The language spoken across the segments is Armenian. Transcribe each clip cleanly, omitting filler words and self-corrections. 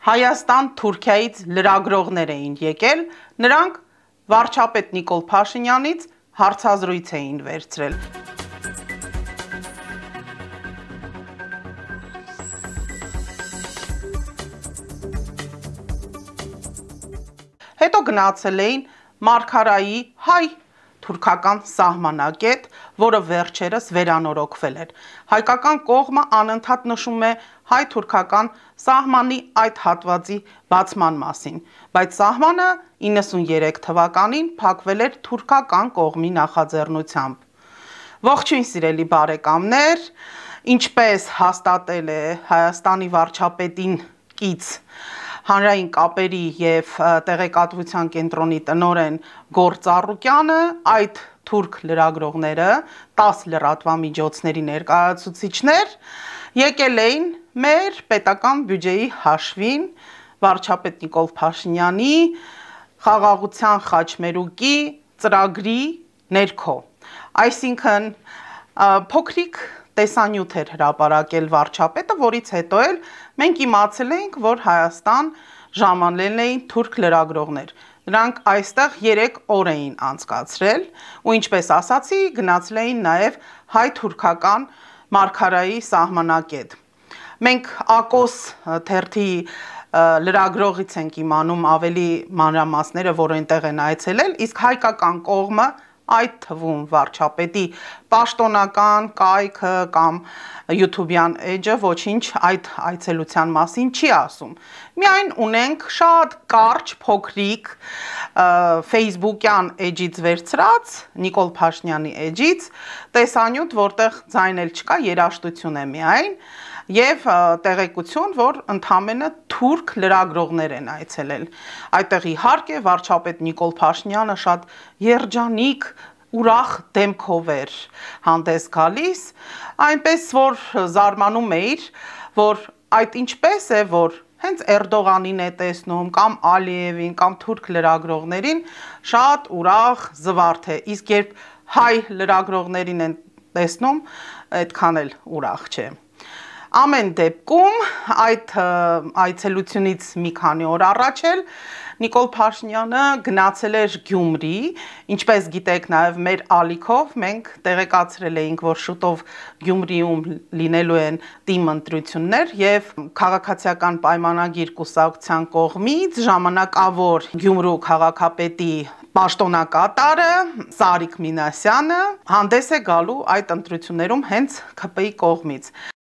Հայաստան Թուրքիայից լրագրողներ էին եկել, նրանք վարչապետ Նիկոլ Փաշինյանից հարցազրույց էին վերցրել։ Հետո գնացել էին Մարգարայի հայ-թուրքական սահմանակետ, որը վերջերս վերանորոգվել էր։ Հայկական կողմը անընդհատ նշում է հայ-թուրքական սահմանի այդ հատվածի բացման մասին, բայց սահմանը 93 թվականին փակվել էր թուրքական կողմի նախաձեռնությամբ։ Ողջույն սիրելի բարեկամներ, ինչպես հաստատել է Հայաստանի վարչապետին կից Հանրային կապերի և տեղեկատվության կենտրոնի տնօրեն Գոռ Ծառուկյանը, այդ թուրք լրագրողները, 10 լրատվամիջոցների ներկայացուցիչներ, եկել էին մեր պետական բյուջեի հաշվին վարչապետ Նիկոլ Փաշինյանի խաղաղության խաչմերուկի ծրագրի ներքո։ Այսինքն փոքրիկ տեսանյութ էր հրապարակել վարչապետը, որից հետո էլ մենք իմացել էինք, որ Հայաստան ժամանել էին թուրք լրագրողներ։ Նրանք այստեղ 3 օր էին անցկացրել ու ինչպես ասացի, գնացել էին նաև հայ-թուրքական Մարգարայի սահմանակետ։ Մենք Ակոս թերթի լրագրողից ենք իմանում ավելի մանրամասները, որ այնտեղ են այցելել, իսկ հայկական կողմը, այդ թվում վարչապետի պաշտոնական կայքը կամ յութուբյան էջը ոչինչ այդ այցելության մասին չի ասում։ Միայն ունենք շատ կարճ, փոքրիկ ֆեյսբուքյան էջից վերցրած, Նիկոլ Փաշինյանի էջից տեսանյութ, որտեղ ձայն էլ չկա, երաժշտություն է միայն, և տեղեկություն, որ ընդամենը թուրք լրագրողներ են այցելել։ Այդտեղ իհարկե վարչապետ Նիկոլ Փաշինյանը շատ երջանիկ, ուրախ դեմքով էր հանդես գալիս, այնպես որ զարմանում էիր, որ այդ ինչպես է, որ հենց Էրդողանին է տեսնում, կամ Ալիևին, կամ թուրք լրագրողներին, շատ ուրախ զվարթ է, իսկ երբ հայ լրագրողներին են տեսնում, այդքան էլ ուրախ չէ։ Ամեն դեպքում այդ այցելությունից մի քանի օր առաջ էլ Նիկոլ Փաշինյանը գնացել էր Գյումրի, ինչպես գիտեք նաև մեր ալիքով մենք տեղեկացրել էինք, որ շուտով Գյումրիում լինելու են ՏԻՄ ընտրություններ և քաղաքացիական պայմանագիր կուսակցության կողմից ժամանակավոր Գյումրու քաղաքապետի պաշտոնակատարը Սարիկ Մինասյանը հանդես է գալու այդ ընտրություններում հենց ՔՊԻ կողմից։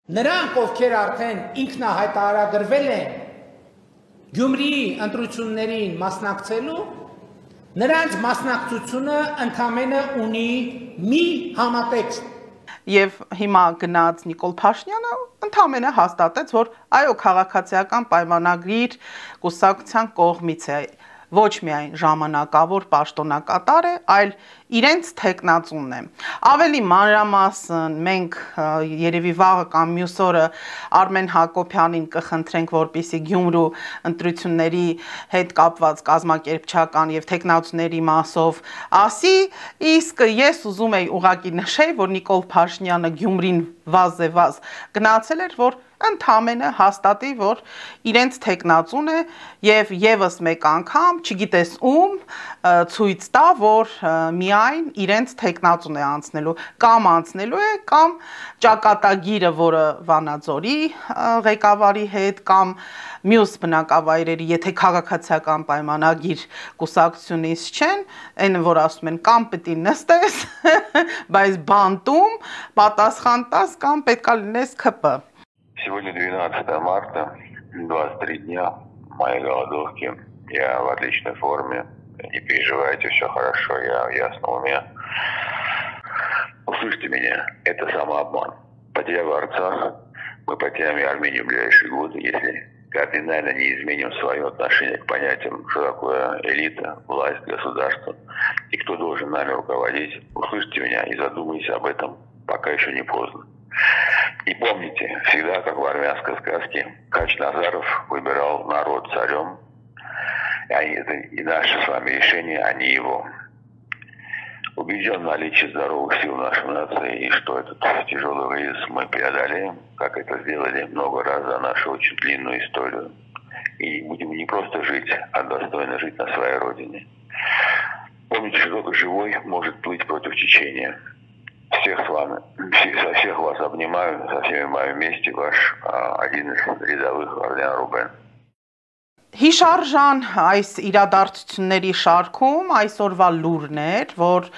Նրանք, ովքեր արդեն ինքնահայտարարվել են Գյումրիի ընտրություններին մասնակցելու, նրանց մասնակցությունը ընդամենը ունի մի համատեքստ։ Եվ հիմա գնաց Նիկոլ Փաշինյանը ընդամենը հաստատեց, որ այո, քաղաքացիական պայմանագիր կուսակցության կողմից է, ոչ միայն ժամանակավոր պաշտոնակատար է, այլ իրենց թեկնածուն է։ Ավելի մանրամասն մենք երևի վաղը կամ մյուս օրը Արմեն Հակոբյանին կխնդրենք, որպեսզի Գյումրու ընտրությունների հետ կապված կազմակերպչական եւ թեկնածուների մասով ասի, իսկ ես ուզում եի ուղղակի նշել, որ Նիկոլ Փաշինյանը Գյումրին վազեվազ գնացել էր, որ ընդամենը հաստատի, որ իրենց թեկնածուն է եւ եւս մեկ անգամ, չգիտես ում, ցույց տա, որ միայն իրենց թեկնածուն է անցնելու, կամ անցնելու է, կամ ճակատագիրը, որը Վանաձորի ղեկավարի հետ, կամ մյուս բնակավայրերի, եթե քաղաքացիական պայմանագիր կուսակցությունից չեն, այն որ ասում են կամ պետք է նստես, բայց բանտում պատասխան տաս կամ պետքա լինես ՔՊ։ Сегодня 12 марта, 23 дня моей голодовки. Я в отличной форме. Не переживайте, все хорошо, я в ясном уме. Услышьте меня, это самообман. Потеря в Арцах, мы потеряем и Армению в ближайшие годы, если кардинально не изменим свое отношение к понятиям, что такое элита, власть, государство и кто должен нами руководить. Услышьте меня и задумайтесь об этом, пока еще не поздно. И помните, всегда, как в армянской сказке, Качназаров выбирал народ царем, и наше с вами решение, а не его. Убежден в наличии здоровых сил в нашей нации, и что этот тяжелый кризис мы преодолеем, как это сделали много раз за нашу очень длинную историю. и будем не просто жить, а достойно жить на своей родине. Помните, что только живой может плыть против течения. Всех вас обнимаю, со всеми маю вместе, ваш один из рядовых Орлен Рубен. Հիշարժան այս իրադարձությունների շարքում այսօրվա լուրն էր, որ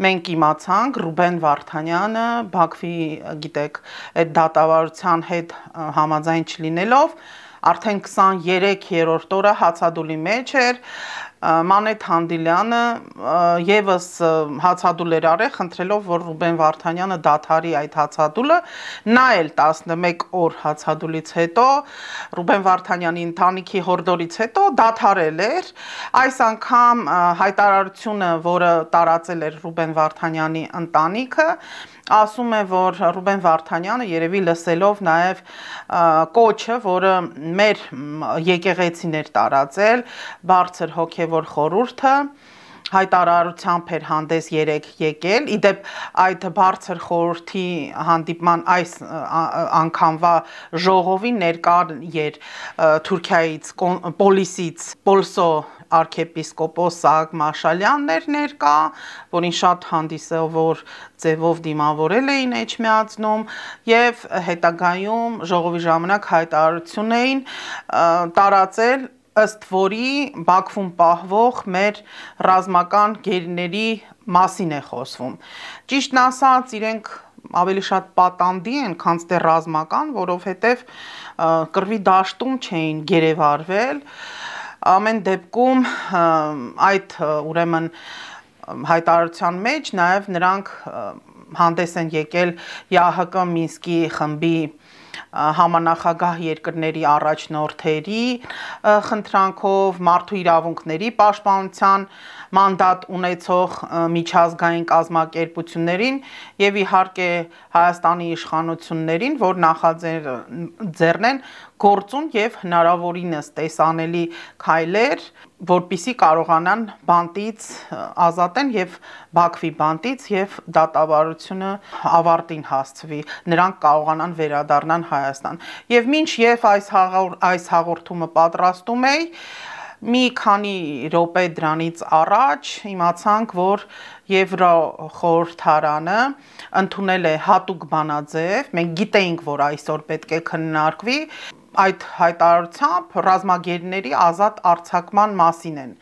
մենք իմացանք Ռուբեն Վարդանյանը Բաքվի, գիտեք, այդ դատավարության հետ համաձայն չլինելով, արդեն 23-րդ օրը հացադուլի մեջ էր, Մանեթ Հանդիլյանը եւս հացադուլ էր արել, խնդրելով, որ Ռուբեն Վարդանյանը դադարի այդ հացադուլը, նա էլ 11 օր հացադուլից հետո Ռուբեն Վարդանյանի ընտանիքի հորդորից հետո դադարել էր, այս անգամ հայտարարությունը, որը տարածել էր Ռուբեն Վարդանյանի ընտանիքը, ասում է, որ Ռուբեն Վարդանյանը երևի լսելով նաև կոչը, որը մեր եկեղեցին էր տարածել, բարձր հոգևոր խորհուրդը, հայտարարությամբ էր հանդես 3 եկել, իդեպ այդ բարձր խորհրդի հանդիպման այս անգամվա ժողովին ներկա էր Թուրքիայից, Պոլիսից, Պոլսո arczepiskopos Սաակ Մաշալյանն էր ներկա, որին շատ հանդիսավոր ձևով դիմավորել էին Էջմիածնում եւ հետագայում ժողովի ժամանակ հայտարարություն էին տարածել ըստ որի Բաքվում պահվող մեր ռազմական գերիների մասին է խոսվում։ Ճիշտն ասած, իրենք ավելի շատ պատանդի են, քան թե ռազմական, որովհետեւ կռվի դաշտում չէին գերեվարվել։ Ամեն դեպքում այդ ուրեմն հայտարարության մեջ նաև նրանք հանդես են եկել ԵԱՀԿ Մինսկի խմբի համանախագահ երկրների առաջնորդերի խնդրանքով մարդու իրավունքների պաշտպանության մանդատ ունեցող միջազգային կազմակերպություններին եւ իհարկե Հայաստանի իշխանություններին, որ նախաձեռնեն գործուն եւ հնարավորինս տեսանելի քայլեր, որպիսի կարողանան բանտից ազատեն եւ Բաքվի բանտից եւ դատավարությունը ավարտին հասցվի, նրանք կարողանան վերադառնան Հայաստան։ Եվ մինչ եւ այս հաղորդումը պատրաստում էի, մի քանի րոպե դրանից առաջ իմացանք, որ Եվրոխորհրդարանը ընդունել է հատուկ բանաձև, մենք գիտեինք, որ այսօր պետք է քննարկվի, այդ հայտարարությամբ ռազմագերիների ազատ արձակման մասին են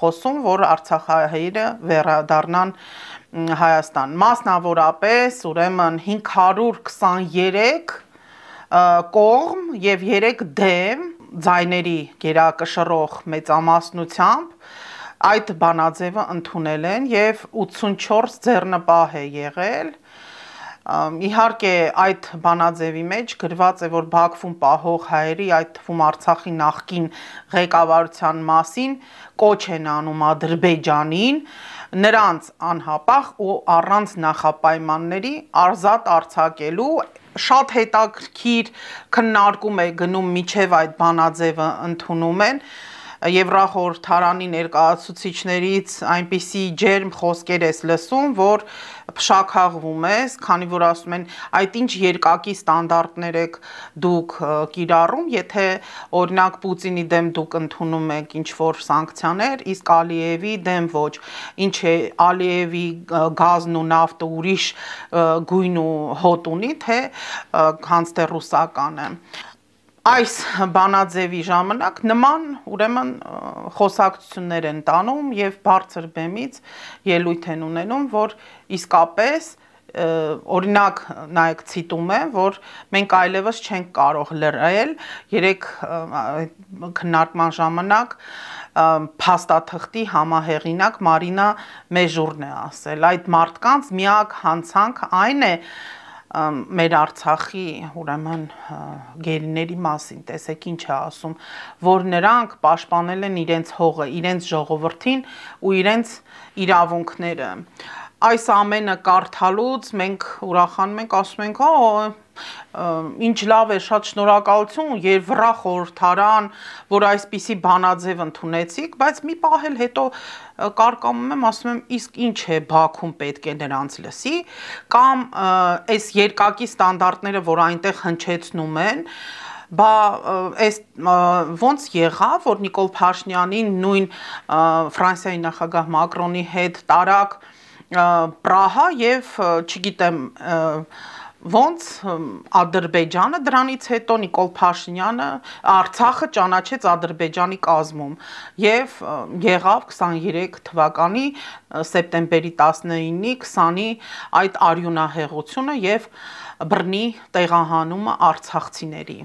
խոսում, որ արցախահայերը վերադառնան Հայաստան։ Մասնավորապես, ուրեմն 523 կողմ եւ 3 դեմ ձայների գերակշռող մեծամասնությամբ այդ բանաձևը ընդունել են եւ 84 ձեռնպահ է եղել։ Իհարկե այդ բանաձևի մեջ գրված է, որ Բաքվում պահող հայերի, այդ թվում Արցախի նախկին ղեկավարության մասին կոչ են անում Ադրբեջանին նրանց անհապաղ ու առանց նախապայմանների ազատ արձակելու շատ հետաքրքիր քննարկում է գնում միջև այդ բանաձևը ընդունում են Եվրախորհրդարանի ներկայացուցիչներից այնպիսի ջերմ խոսքեր ես լսում, որ փշաքաղվում ես, քանի որ ասում են այդ ինչ երկակի ստանդարտներ եք դուք կիրառում, եթե օրինակ Պուտինի դեմ դուք ընդունում եք ինչ որ սանկցիաներ, իսկ Ալիևի դեմ ոչ, ինչ է Ալիևի գազն ու նավթը ուրիշ գույն ու հոտ ունի, թե քան թե ռուսականը։ Այս բանաձևի ժամանակ նման ուրեմն խոսակցություններ են տանում եւ բարձր բեմից ելույթ են ունենում, որ իսկապես օրինակ նայեք ցիտում է, որ մենք այլևս չենք կարող լրել երեք քննարկման ժամանակ փաստաթղթի համահեղինակ Մարինա Մեժուրն է ասել, այդ մարդկանց միակ հանցանք այն է մեր Արցախի ուրեմն գերիների մասին, տեսեք ինչ է ասում, որ նրանք պաշտպանել են իրենց հողը, իրենց ժողովրդին ու իրենց իրավունքները։ Այս ամենը կարդալուց մենք ուրախանում ենք, ասում ենք, ինչ լավ է, շատ շնորհակալություն Եվրախորհրդարան, որ այսպիսի բանաձև ընդունեցիք, բայց մի պահ էլ հետո կարկամում եմ, ասում եմ, իսկ ինչ է Բաքվում պետք է նրանց լսի, կամ այս երկակի ստանդարտները, որ այնտեղ հնչեցնում են, բա այս ոնց եղավ, որ Նիկոլ Փաշինյանին նույն Ֆրանսիայի նախագահ Մակրոնի հետ տարակ Պրահա եւ չգիտեմ ոնց Ադրբեջանը դրանից հետո Նիկոլ Փաշինյանը Արցախը ճանաչեց Ադրբեջանի կազմում եւ եղավ 23 թվականի սեպտեմբերի 19-ի 20-ի այդ արյունահեղությունը եւ բռնի տեղահանումը արցախցիների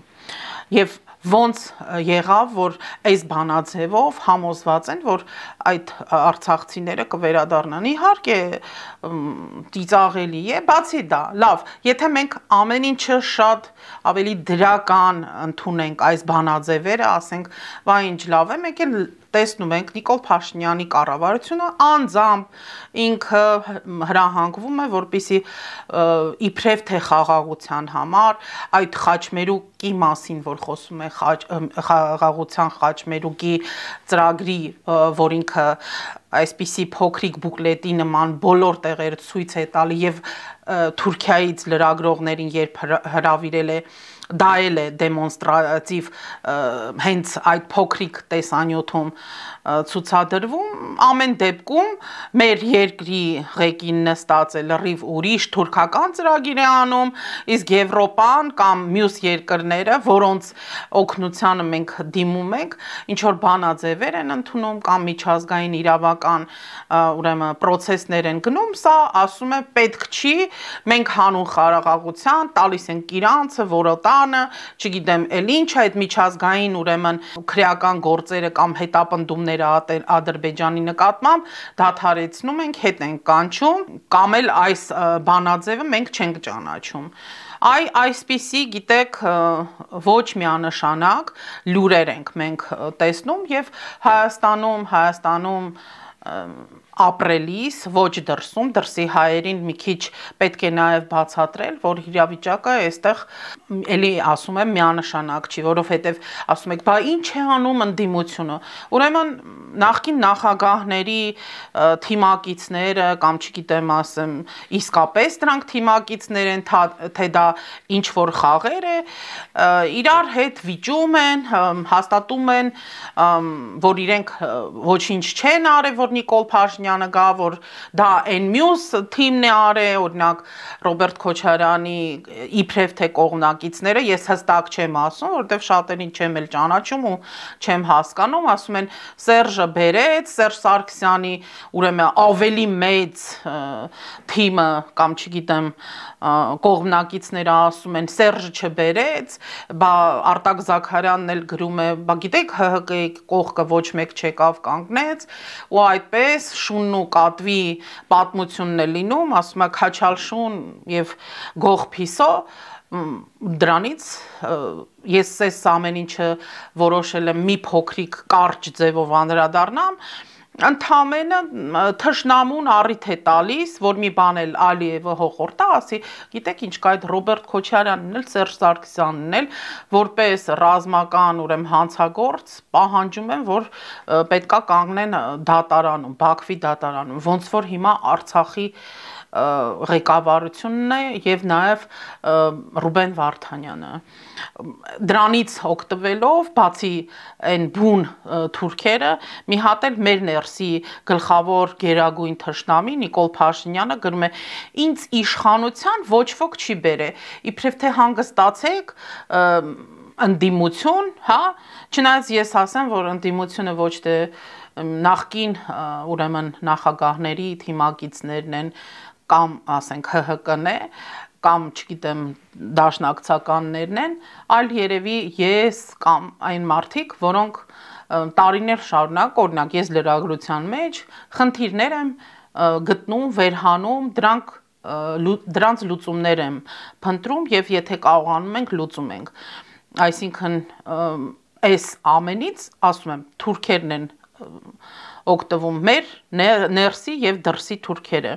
եւ ոնց եղավ, որ այս բանաձևով համոզված են, որ այդ արցախցիները կվերադառնան։ Իհարկե ծիծաղելի է, բացի դա, լավ, եթե մենք ամեն ինչը շատ ավելի դրական ընդունենք այս բանաձևերը, ասենք, վայ ինչ լավ է, մենք էլ տեսնում ենք Նիկոլ Փաշինյանի կառավարությունը անձամբ ինքը հրահանգվում է, որպեսզի իբրև թե խաղաղության համար այդ խաչմերուկի մասին, որ խոսում է խաղաղության խաչմերուկի ծրագրի, որ ինքը այսպիսի փոքրիկ բուկլետի նման բոլոր տեղեր ցույց է տալի եւ Թուրքիայից լրագրողներին երբ հրավիրել է դա էլ է դեմոնստրատիվ հենց այդ փոքրիկ տեսանյութում ցուցադրվում ամեն դեպքում մեր երկրի ղեկին նստած է լրիվ ուրիշ թուրքական ծրագիր է անում, իսկ Եվրոպան կամ մյուս երկրները, որոնց օգնությանը մենք դիմում ենք, ինչ որ բանաձևեր են ընդունում կամ միջազգային իրավական ուրեմն process-ներ են գնում, սա ասում է պետք չի, մենք հանուն խաղաղության տալիս ենք իրանցը, որը չգիտեմ, էլ ինչ այդ միջազգային ուրեմն քրեական գործերը կամ հետապնդումները Ադրբեջանի նկատմամբ դադարեցնում ենք, հետ ենք կանչում, կամ էլ այս բանաձևը մենք չենք ճանաչում։ Այսպիսի, գիտեք, ոչ միանշանակ լուրեր ենք մենք տեսնում եւ Հայաստանում ապրելիս, ոչ դրսում, դրսի հայերին մի քիչ պետք է նաև բացատրել, որ իրավիճակը այստեղ էլի ասում եմ միանշանակ չի, որովհետև ասում եք, բա ինչ է անում ընդդիմությունը։ Ուրեմն նախկին նախագահների թիմակիցները կամ չգիտեմ ասեմ, իսկապես դրանք թիմակիցներ են, թե դա ինչ որ խաղեր է, իրար հետ վիճում են, հաստատում են, որ իրենք ոչինչ չեն արել, որ Նիկոլ Փաշինյանը գա, որ դա այն մյուս թիմն է արել, օրինակ Ռոբերտ Քոչարյանի իբրև թե կողմնակիցները, ես հստակ չեմ ասում, որովհետև շատերին չեմ էլ ճանաչում ու չեմ հասկանում, ասում են Սերժը բերեց, Սերժ Սարգսյանի ուրեմն ավելի մեծ թիմը կամ չգիտեմ կողմնակիցները ասում են Սերժը չբերեց, բա Արտակ Զաքարյանն էլ գրում է, բա գիտեք ՀՀԿ-ի կողքը ոչ մեկ չեկավ կանգնեց ու այդպես շունն ու կատվի պատմությունն է լինում, ասում է քաչալ շուն եւ գող փիսո, դրանից ես այս ամեն ինչը որոշել եմ մի փոքրիկ կարճ ձևով անդրադառնամ, ընդամենը թշնամուն առիթ է տալիս, որ մի բան էլ Ալիևը հողորտա, ասի, գիտեք ինչ կա այդ Ռոբերտ Քոչարյանն էլ, Սերժ Սարգսյանն էլ, որպես ռազմական ուրեմն հանցագործ պահանջում են, որ պետքա կանգնեն դատարանում, Բաքվի դատարանում, ոնց որ հիմա Արցախի ղեկավարությունն է եւ նաեւ Ռուբեն Վարդանյանը դրանից օգտվելով բացի այն բուն թուրքերը մի հատ էլ մեր ներսի գլխավոր գերագույն թշնամի Նիկոլ Փաշինյանը գրում է ինձ իշխանության ոչ ոք չի բերել իբրև թե հանգստացեք ընդդիմություն, հա, չնայած ես ասեմ, որ ընդդիմությունը ոչ թե նախկին ուրեմն նախագահների թիմակիցներն են կամ ասենք ՀՀԿ-ն է կամ չգիտեմ դաշնակցականներն են, այլ երևի ես կամ այն մարդիկ, որոնք տարիներ շարունակ, օրինակ ես լրագրության մեջ խնդիրներ եմ գտնում, վերհանում, դրանց լուծումներ եմ փնտրում եւ եթե կարողանում ենք լուծում ենք։ Այսինքն այս ամենից ասում եմ թուրքերն են օգտվում մեր ներսի եւ դրսի թուրքերը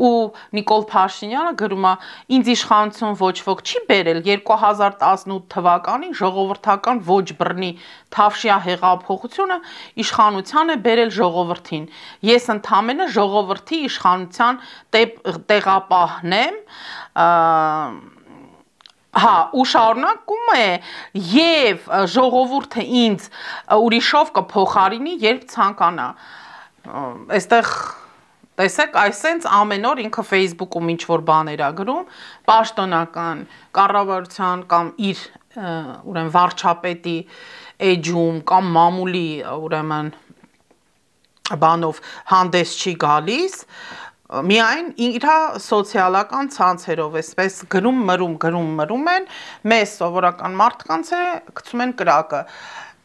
ու Նիկոլ Փաշինյանը գրում է ինձ իշխանություն ոչ ոք չի բերել 2018 թվականին ժողովրդական ոչ բռնի Թավշյա հեղափոխությունը իշխանության է բերել ժողովրդին ես ընդամենը ժողովրդի իշխանության տեղապահն եմ Հա, ու շարունակում է եւ ժողովուրդը ինձ ուրիշով կփոխարինի, երբ ցանկանա։ Այստեղ տեսեք, այսենց ամեն օր ինքը Facebook-ում ինչ որ բաներ ա գրում, պաշտոնական կառավարության կամ իր ուրեմն վարչապետի էջում կամ մամուլի ուրեմն բանով հանդես չի գալիս, միայն իր սոցիալական ցանցերով էսպես գրում են, մեզ սովորական մարդկանց է գցում են կրակը։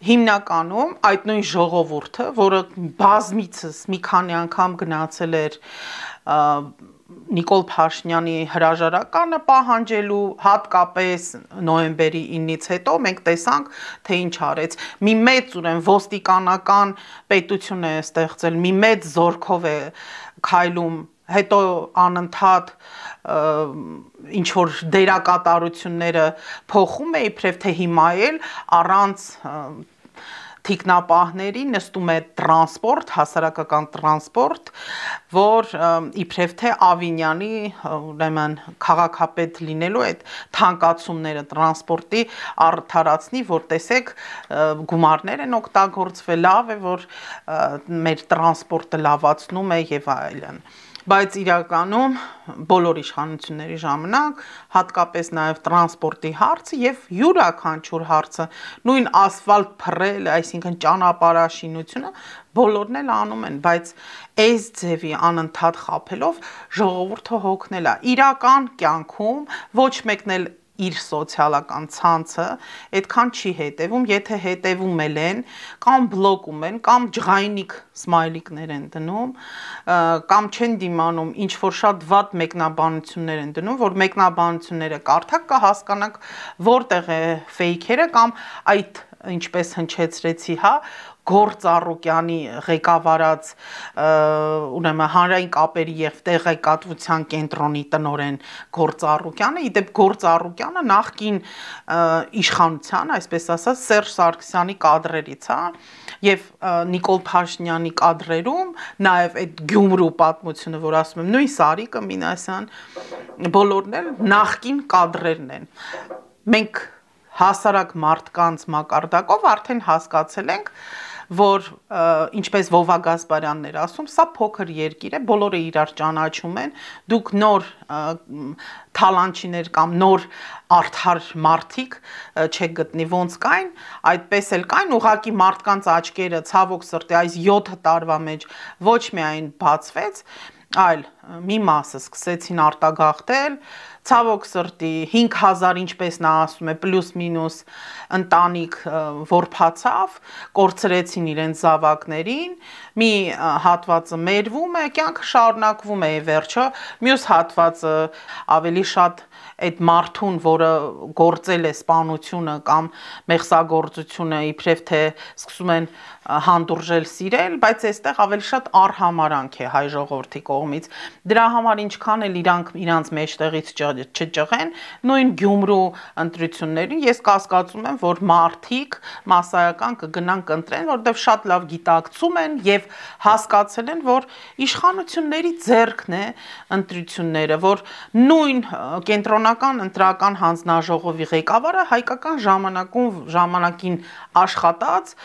Հիմնականում այդ նույն ժողովուրդը, որը բազմիցս մի քանի անգամ գնացել էր Նիկոլ Փաշինյանի հրաժարականը պահանջելու, հատկապես նոյեմբերի 9-ից հետո մենք տեսանք, թե ինչ արեց։ Մի մեծ ուրեմն ոստիկանական պետություն է ստեղծել, մի մեծ զորքով է քայլում, հետո անընդհատ ինչ որ դերակատարությունները փոխում է, իբրև թե հիմա էլ առանց թիկնապահների նստում է տրանսպորտ, հասարակական տրանսպորտ, որ իբրև թե Ավինյանի ուրեմն քաղաքապետ լինելու այդ թանկացումները տրանսպորտի արդարացնի, որ տեսեք գումարներ են օգտագործվել, լավ է, որ մեր տրանսպորտը լավացնում է եւ այլն։ Բայց իրականում բոլոր իշխանությունների ժամանակ, հատկապես նաև տրանսպորտի հարցը եւ յուրաքանչյուր հարցը, նույն ասֆալտ փռելը, այսինքն ճանապարհաշինությունը, բոլորն էլ անում են, բայց այս ձևի անընդհատ խաբելով ժողովուրդը հոգնել է։ Իրական կյանքում ոչ մեկն էլ իր սոցիալական ցանցը այդքան չի հետևում, եթե հետևում են, կամ բլոկում են, կամ ջղայնիկ սմայլիկներ են դնում, կամ չեն դիմանում, ինչ որ շատ վատ մեկնաբանություններ են դնում, որ մեկնաբանությունները կարդաք կհասկանաք որտեղ է ֆեյքերը կամ այդ ինչպես հնչեցրեցի, հա, Գործ Առուկյանի ղեկավարած ուրեմն հանրային կապերի եւ տեղեկատվության կենտրոնի տնօրեն Գործ Առուկյանը, իդեպ Գործ Առուկյանը նախկին իշխանության, այսպես ասած, Սերժ Սարգսյանի կադրերից, հա, եւ Նիկոլ Փաշինյանի կադրերում նաեւ այդ Գյումրու պատմությունը, որ ասում եմ, նույն Սարիկը Մինասյան, բոլորն էլ նախկին կադրերն են։ Մենք հասարակ մարդկանց մակարդակով արդեն հասկացել ենք, որ ինչպես Վովա Գասպարյանն էր ասում, սա փոքր երկիր է, բոլորը իրար ճանաչում են, դուք նոր թալանչիներ կամ նոր արդար մարդիկ չեք գտնի, ոնց կային, այդպես էլ կային, ուղղակի մարդկանց աչքերը ցավոք սրտի այս 7 տարվա մեջ ոչ միայն բացվեց, այլ մի մասը սկսեցին արտագաղթել, ցավոք սրտի 5000 ինչպես նա ասում է պլյուս մինուս ընտանիք որփացավ, կորցրեցին իրենց զավակներին, մի հատվածը մերվում է, կյանքը շարունակվում է վերջը, մյուս հատվածը ավելի շատ այդ մարդուն, որը գործել է սպանությունը կամ մեղսագործությունը, իբրև թե սկսում են հանդուրժել սիրել, բայց այստեղ ավելի շատ արհամարանք է հայ ժողովրդի կողմից։ Դրա համար ինչքան էլ իրանց մեջտեղից չճղեն, նույն Գյումրու ընտրություններին ես կասկածում եմ, որ մարդիկ մասսայական կգնան կընտրեն, որովհետև շատ լավ գիտակցում են եւ հասկացել են, որ իշխանությունների ձեռքն է ընտրությունները, որ նույն կենտրոնական ընտրական հանձնաժողովի ղեկավարը հայկական ժամանակին աշխատած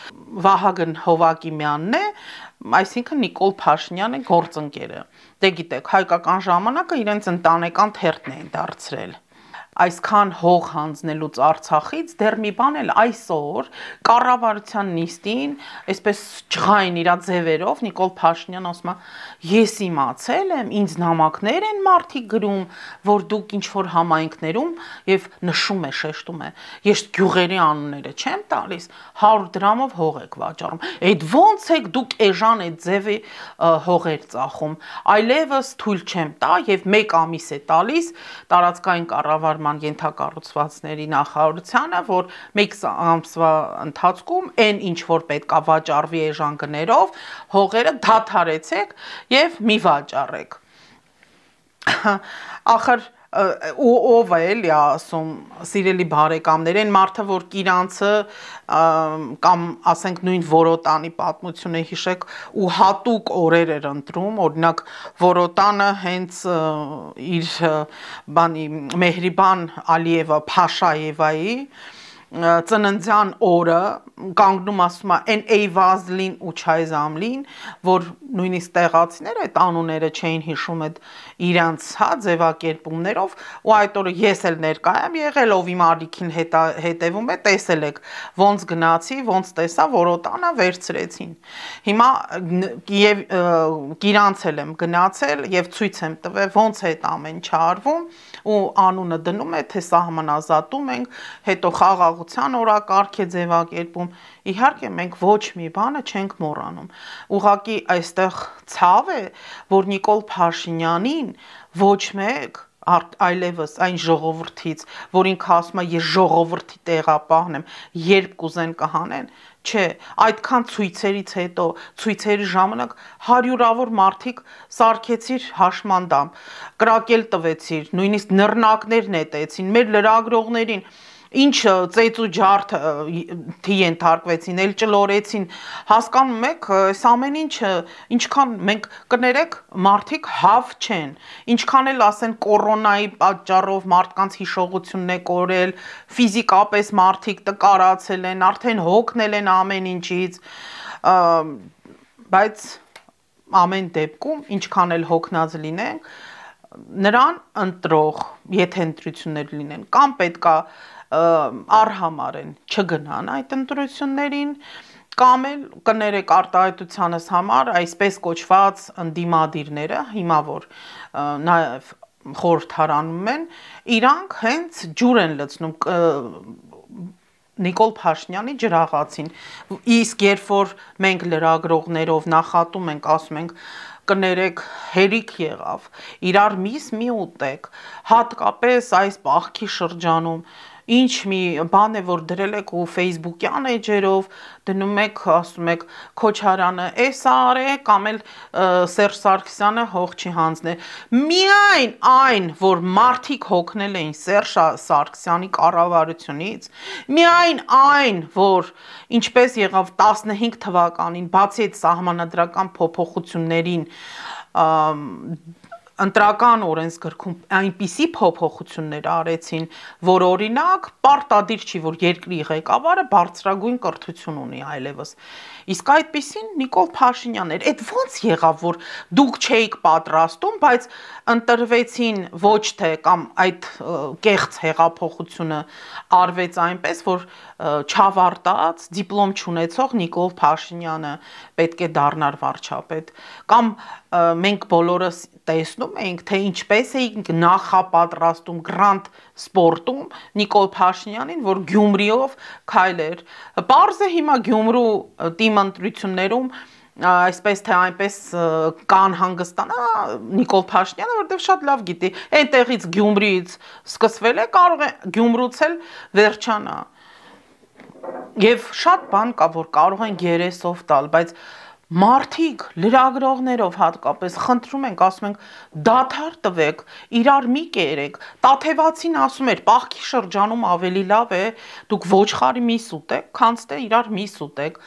Վահագն Հովակիմյանն է, այսինքն Նիկոլ Փաշինյանը գործընկերը։ Դե գիտեք, հայկական ժամանակը իրենց ընտանեկան թերթն էին դարձրել։ Այսքան հող հանձնելուց Արցախից դեռ մի բան էլ այսօր կառավարության նիստին, այսպես ջղային իր ձևերով Նիկոլ Փաշինյանը ասում է, ես իմացել եմ, ինձ նամակներ են մարդիկ գրում, որ դուք ինչ որ համայնքներում եւ նշում է, շեշտում է, ես գյուղերի անունները չեմ տալիս, 100 դրամով հող եք վաճառում։ Այդ ոնց եք դուք էժան այդ ձևի հողեր ծախում։ Այլևս թույլ չեմ տա եւ 1 ամիս է տալիս տարածքային կառավարման ենթակառուցվածքների նախարարությանը, որ 1 ամսվա ընթացքում այն ինչ որ պետքա վաճառվի էժան գներով, հողերը դադարեցեք եւ մի վաճառեք։ Ախր ով է էլի ասում սիրելի բարեկամներ այն մարդը որ Կիրանցը կամ ասենք նույն Որոտանի պատմությունը հիշեք ու հատուկ օրեր էր ընտրում օրինակ Որոտանը հենց իր բանի Մեհրիբան Ալիևա Փաշաևայի ծննդյան օրը կանգնում ասում է այն Էյվազլին ու Չայզամլին որ նույնիսկ տեղացիները այդ անունները չէին հիշում այդ իրանց հա ձևակերպումներով ու այդ օրը ես էլ ներկա եմ եղել ով իմ ալիքին հետևում է տեսել եք ոնց գնացի ոնց տեսա Որոտանը վերցրեցին հիմա եւ Կիրանց եմ գնացել եւ ցույց եմ տվել ոնց է այդ ամեն ինչ արվում ու անունը դնում է թե սահմանազատում ենք հետո խաղաղության օրակարգ է ձևակերպում իհարկե մենք ոչ մի բանը չենք մոռանում ուղղակի այստեղ ցավ է որ Նիկոլ Փաշինյանին ոչ մեկ այլևս այն ժողովրդից որ ինքը ասում է ես ժողովրդի տեղապահն եմ երբ կուզեն կհանեն չէ այդքան ցույցերից հետո ցույցերի ժամանակ հարյուրավոր մարդիկ սարքեցիր հաշմանդամ կրակել տվեցիր նույնիսկ նռնակներ նետեցին մեր լրագրողներին ինչ ծեծ ու ջարդ թի ենթարկվեցին էլ ճլորեցին հասկանում եք այս ամեն ինչը ինչքան մենք կներեք մարդիկ հավ չեն ինչքան էլ ասեն կորոնայի պատճառով մարդկանց հիշողությունն է կորել ֆիզիկապես մարդիկ տկարացել են արդեն հոգնել են ամեն ինչից բայց ամեն դեպքում ինչքան էլ հոգնած լինենք նրան ընտրող եթե ընտրություններ լինեն կամ պետքա արհամար են չգնան այդ ընտրություններին կամ էլ կներեք արտահայտությանս համար այսպես կոչված ընդդիմադիրները հիմա որ նաև խորհրդարանում են իրանք հենց ջուր են լցնում Նիկոլ Փաշինյանի ջրաղացին իսկ երբ որ մենք լրագրողներով նախատում ենք ասում ենք կներեք հերիք եղավ իրար միս մի ուտեք հատկապես այս պահքի շրջանում ինչ մի բան է որ դրել եք ու Facebook-յան էջերով դնում եք ասում եք Քոչարյանը էս արե կամ էլ Սերժ Սարգսյանը հող չի հանձնել միայն այն որ մարդիկ հոգնել էին Սերժ Սարգսյանի կառավարությունից միայն այն որ ինչպես եղավ 15 թվականին բացի այդ սահմանադրական փոփոխություններին ընտրական օրենսգրքում այնպիսի փոփոխություններ արեցին, որ օրինակ պարտադիր չի, որ երկրի ղեկավարը բարձրագույն կրթություն ունի այլևս։ Իսկ այդպիսին Նիկոլ Փաշինյանն էր։ Այդ ոնց եղավ, որ դուք չէիք պատրաստում, բայց ընտրվեցին ոչ թե կամ այդ կեղծ հեղափոխությունը արվեց այնպես, որ չավարտած դիպլոմ չունեցող Նիկոլ Փաշինյանը պետք է դառնար վարչապետ կամ մենք բոլորս տեսնում ենք թե ինչպես էինք նախապատրաստում գրանտ սպորտում Նիկոլ Փաշինյանին որ Գյումրիով քայլեր պարզ է հիմա Գյումրու թիմ ընտրություններում այսպես թե այնպես կան հանգստանա Նիկոլ Փաշինյանը որտեղ շատ լավ գիտի այնտեղից Գյումրիից սկսվել է կարող է Գյումրուց էլ վերջանա եւ շատ բան կա որ կարող են երեսով տալ բայց մարդիկ լրագրողներով հատկապես խնդրում ենք ասում ենք դադար տվեք իրար մի կերեք Տաթևացին ասում էր պահքի շրջանում ավելի լավ է դուք ոչխարի միս ուտեք քան թե իրար միս ուտեք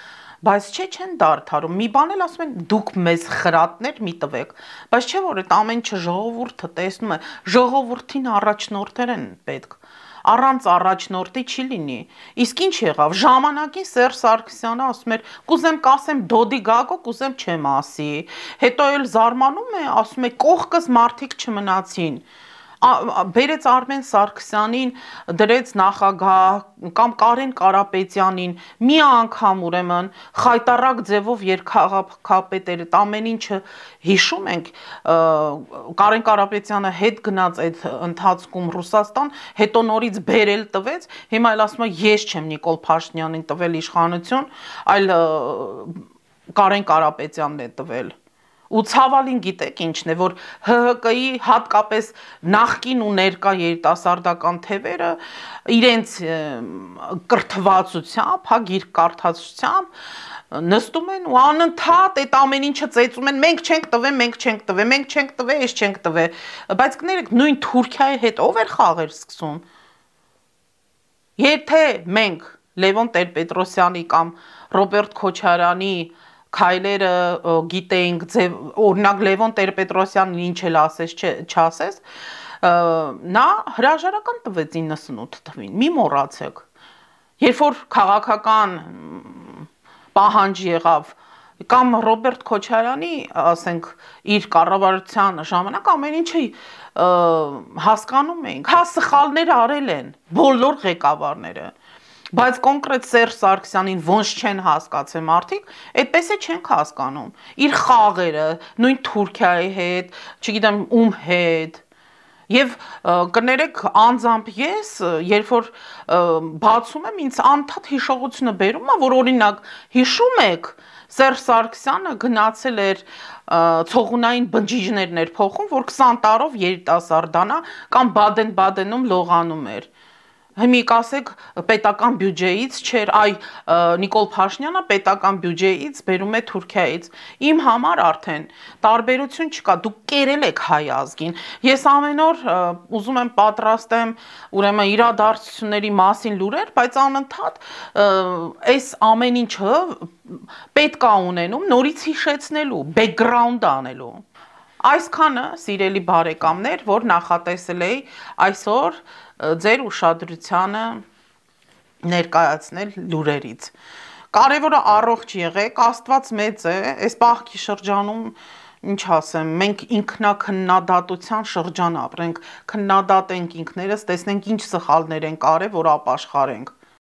բայց չեն դարդարում մի բան էլ ասում են դուք մեզ խրատներ մի տվեք բայց չէ որ այդ ամեն ինչը ժողովուրդը տեսնում է ժողովրդին առաջնորդներ են պետք առանց առաջնորդի չի լինի իսկ ինչ եղավ ժամանակին Սերժ Սարգսյանը ասում էր կուզեմ կասեմ Դոդի Գագո կուզեմ չեմ ասի հետո էլ զարմանում է ասում է կողքս մարդիկ չմնացին բերեց Արմեն Սարգսյանին դրեց նախագահ կամ Կարեն Կարապետյանին մի անգամ ուրեմն խայտարակ ձևով երկխաղապետերը ամեն ինչը հիշում ենք Կարեն Կարապետյանը հետ գնաց այդ ընթացքում Ռուսաստան հետո նորից բերել տվեց հիմա էլ ասում է ես չեմ Նիկոլ Փաշինյանին տվել իշխանություն այլ Կարեն Կարապետյանն է տվել ու ցավալին գիտեք ինչն է որ ՀՀԿ-ի հատկապես նախկին ու ներկա երիտասարդական թևերը իրենց կրթվածությամբ, հա գիրք կարդացությամբ նստում են ու անընդհատ այդ ամեն ինչը ծեծում են, մենք չենք տվել, մենք չենք տվել, մենք չենք տվել, ես չենք տվել, բայց կներեք, նույն Թուրքիայի հետ ով էր խաղեր սկսում։ Եթե մենք Լևոն Տեր-Պետրոսյանի կամ Ռոբերտ Քոչարյանի քայլերը գիտեինք, օրինակ Լևոն Տեր-Պետրոսյանն ինչ էլ ասես, չասես, նա հրաժարական տվեց 98 թվին, մի մոռացեք։ Երբ որ քաղաքական պահանջ եղավ կամ Ռոբերտ Քոչարյանի, ասենք, իր կառավարության ժամանակ ամեն ինչը հասկանում էինք, հա սխալներ արել են բոլոր ղեկավարները, բայց կոնկրետ Սերժ Սարգսյանին ոնց չեն հասկացել մարդիկ, այդպես է չենք հասկանում։ Իր խաղերը, նույն Թուրքիայի հետ, չգիտեմ ում հետ, Եվ կներեք անձամբ ես, երբ որ բացում եմ, ինձ անդադ հիշողությունը բերում է, որ օրինակ հիշում եք, Սերժ Սարգսյանը գնացել էր ցողունային բջիջներն էր փոխում, որ 20 տարով երիտասարդանա կամ Բադեն-Բադենում լողանում էր։ Հիմա կասեք պետական բյուջեից չէր, այ Նիկոլ Փաշինյանը պետական բյուջեից բերում է Թուրքիայից։ Իմ համար արդեն տարբերություն չկա, դուք կերել եք հայ ազգին։ Ես ամեն օր ուզում եմ պատրաստեմ ուրեմն իրադարձությունների մասին լուրեր, բայց անընդհատ այս ամեն ինչը պետք է ունենում նորից հիշեցնելու, բեքգրաունդ անելու։ Այսքանը, սիրելի բարեկամներ, որ նախատեսել էի այսօր ձեր ուշադրությանը ներկայացնել լուրերից։ Կարևորը առողջ եղեք, Աստված մեծ է, այս պահքի շրջանում, ինչ ասեմ, մենք ինքնակննադատության շրջան ապրենք, քննադատենք ինքներս, տեսնենք ինչ սխալներ ենք արել, որ ապաշխարենք։